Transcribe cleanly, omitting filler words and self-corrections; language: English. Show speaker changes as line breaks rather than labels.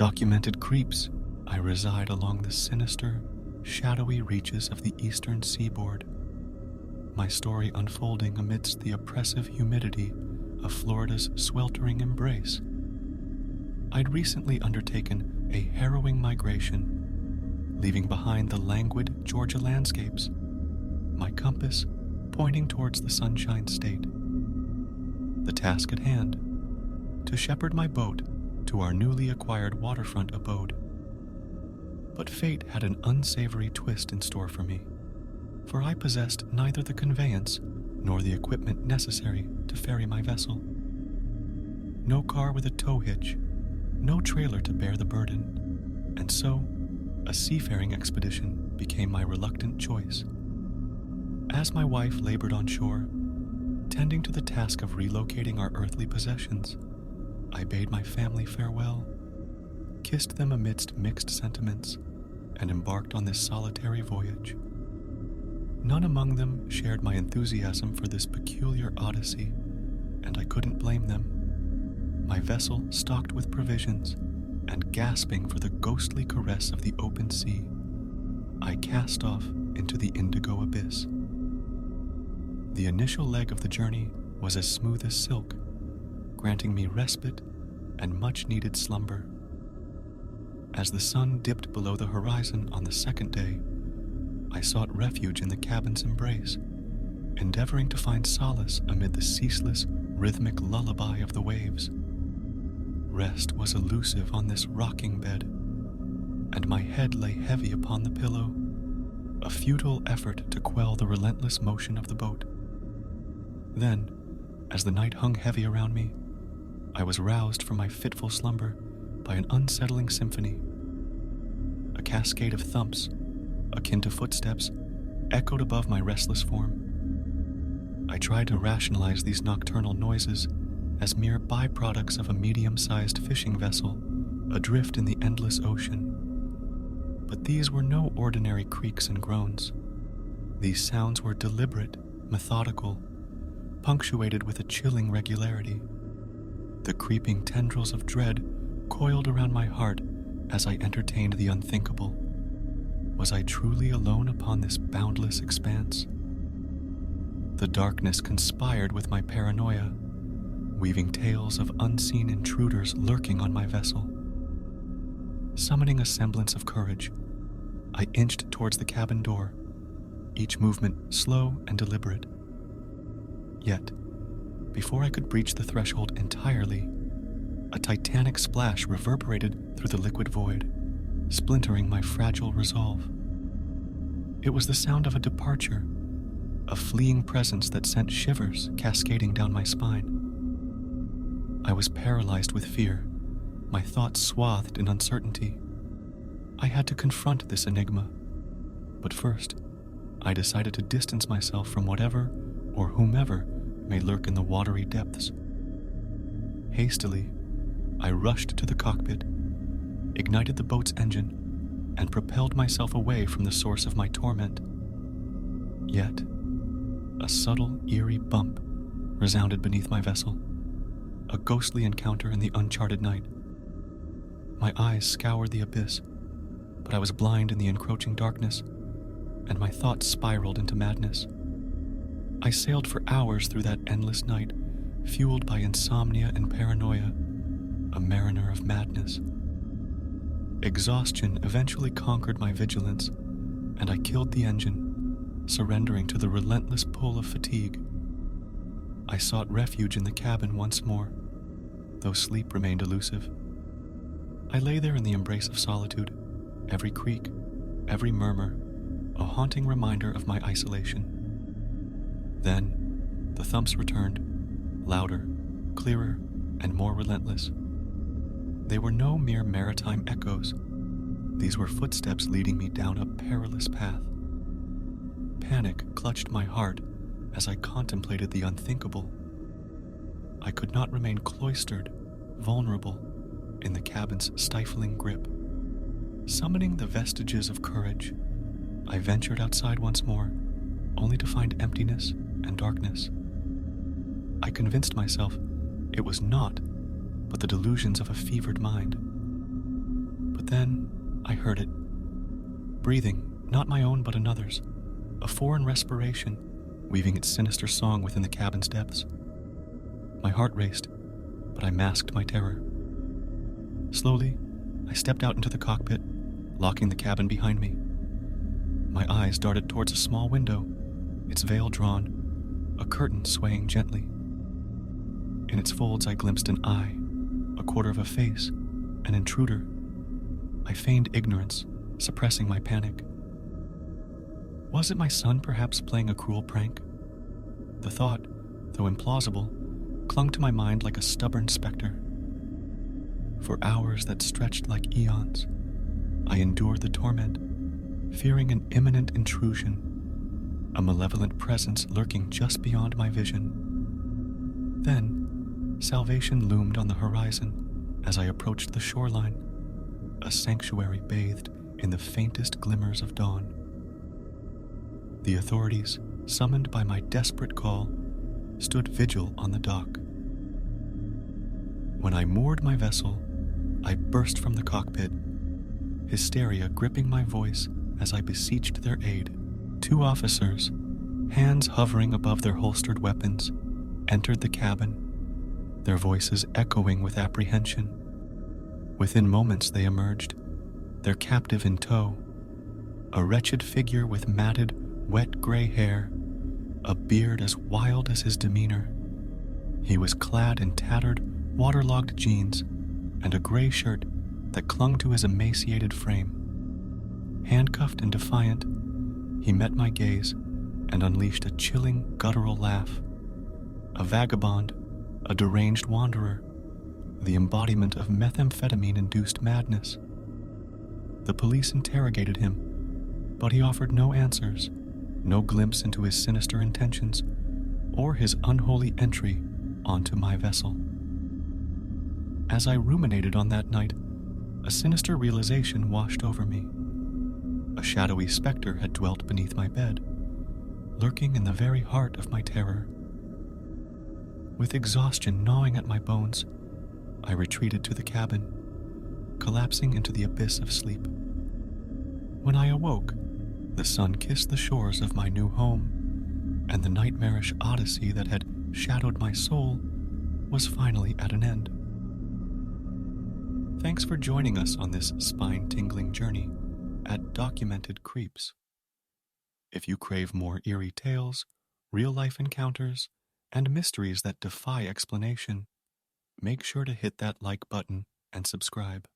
documented creeps, I reside along the sinister, shadowy reaches of the eastern seaboard, my story unfolding amidst the oppressive humidity of Florida's sweltering embrace. I'd recently undertaken a harrowing migration, leaving behind the languid Georgia landscapes, my compass pointing towards the Sunshine State. The task at hand, to shepherd my boat to our newly acquired waterfront abode. But fate had an unsavory twist in store for me, for I possessed neither the conveyance nor the equipment necessary to ferry my vessel. No car with a tow hitch, no trailer to bear the burden, and so a seafaring expedition became my reluctant choice. As my wife labored on shore, tending to the task of relocating our earthly possessions, I bade my family farewell, kissed them amidst mixed sentiments, and embarked on this solitary voyage. None among them shared my enthusiasm for this peculiar odyssey, and I couldn't blame them. My vessel stocked with provisions, and gasping for the ghostly caress of the open sea, I cast off into the indigo abyss. The initial leg of the journey was as smooth as silk, granting me respite and much-needed slumber. As the sun dipped below the horizon on the second day, I sought refuge in the cabin's embrace, endeavoring to find solace amid the ceaseless, rhythmic lullaby of the waves. Rest was elusive on this rocking bed, and my head lay heavy upon the pillow, a futile effort to quell the relentless motion of the boat. Then, as the night hung heavy around me, I was roused from my fitful slumber by an unsettling symphony. A cascade of thumps, akin to footsteps, echoed above my restless form. I tried to rationalize these nocturnal noises as mere byproducts of a medium-sized fishing vessel adrift in the endless ocean. But these were no ordinary creaks and groans. These sounds were deliberate, methodical, punctuated with a chilling regularity. The creeping tendrils of dread coiled around my heart as I entertained the unthinkable. Was I truly alone upon this boundless expanse? The darkness conspired with my paranoia, weaving tales of unseen intruders lurking on my vessel. Summoning a semblance of courage, I inched towards the cabin door, each movement slow and deliberate. Yet, before I could breach the threshold entirely, a titanic splash reverberated through the liquid void, splintering my fragile resolve. It was the sound of a departure, a fleeing presence that sent shivers cascading down my spine. I was paralyzed with fear, my thoughts swathed in uncertainty. I had to confront this enigma, but first, I decided to distance myself from whatever or whomever may lurk in the watery depths. Hastily, I rushed to the cockpit, ignited the boat's engine, and propelled myself away from the source of my torment. Yet, a subtle, eerie bump resounded beneath my vessel, a ghostly encounter in the uncharted night. My eyes scoured the abyss, but I was blind in the encroaching darkness, and my thoughts spiraled into madness. I sailed for hours through that endless night, fueled by insomnia and paranoia, a mariner of madness. Exhaustion eventually conquered my vigilance, and I killed the engine, surrendering to the relentless pull of fatigue. I sought refuge in the cabin once more, though sleep remained elusive. I lay there in the embrace of solitude, every creak, every murmur, a haunting reminder of my isolation. Then, the thumps returned, louder, clearer, and more relentless. They were no mere maritime echoes. These were footsteps leading me down a perilous path. Panic clutched my heart as I contemplated the unthinkable. I could not remain cloistered, vulnerable, in the cabin's stifling grip. Summoning the vestiges of courage, I ventured outside once more, only to find emptiness and darkness. I convinced myself it was naught but the delusions of a fevered mind. Then I heard it. Breathing, not my own but another's. A foreign respiration, weaving its sinister song within the cabin's depths. My heart raced, but I masked my terror. Slowly, I stepped out into the cockpit, locking the cabin behind me. My eyes darted towards a small window, its veil drawn, a curtain swaying gently. In its folds I glimpsed an eye, a quarter of a face, an intruder. I feigned ignorance, suppressing my panic. Was it my son perhaps playing a cruel prank? The thought, though implausible, clung to my mind like a stubborn specter. For hours that stretched like eons, I endured the torment, fearing an imminent intrusion, a malevolent presence lurking just beyond my vision. Then, salvation loomed on the horizon as I approached the shoreline, a sanctuary bathed in the faintest glimmers of dawn. The authorities, summoned by my desperate call, stood vigil on the dock. When I moored my vessel, I burst from the cockpit, hysteria gripping my voice as I beseeched their aid. 2 officers, hands hovering above their holstered weapons, entered the cabin, their voices echoing with apprehension. Within moments they emerged, their captive in tow, a wretched figure with matted, wet gray hair, a beard as wild as his demeanor. He was clad in tattered, waterlogged jeans and a gray shirt that clung to his emaciated frame. Handcuffed and defiant, he met my gaze and unleashed a chilling, guttural laugh. A vagabond, a deranged wanderer, the embodiment of methamphetamine-induced madness. The police interrogated him, but he offered no answers, no glimpse into his sinister intentions, or his unholy entry onto my vessel. As I ruminated on that night, a sinister realization washed over me. A shadowy specter had dwelt beneath my bed, lurking in the very heart of my terror. With exhaustion gnawing at my bones, I retreated to the cabin, collapsing into the abyss of sleep. When I awoke, the sun kissed the shores of my new home, and the nightmarish odyssey that had shadowed my soul was finally at an end. Thanks for joining us on this spine-tingling journey at Documented Creeps. If you crave more eerie tales, real-life encounters, and mysteries that defy explanation, make sure to hit that like button and subscribe.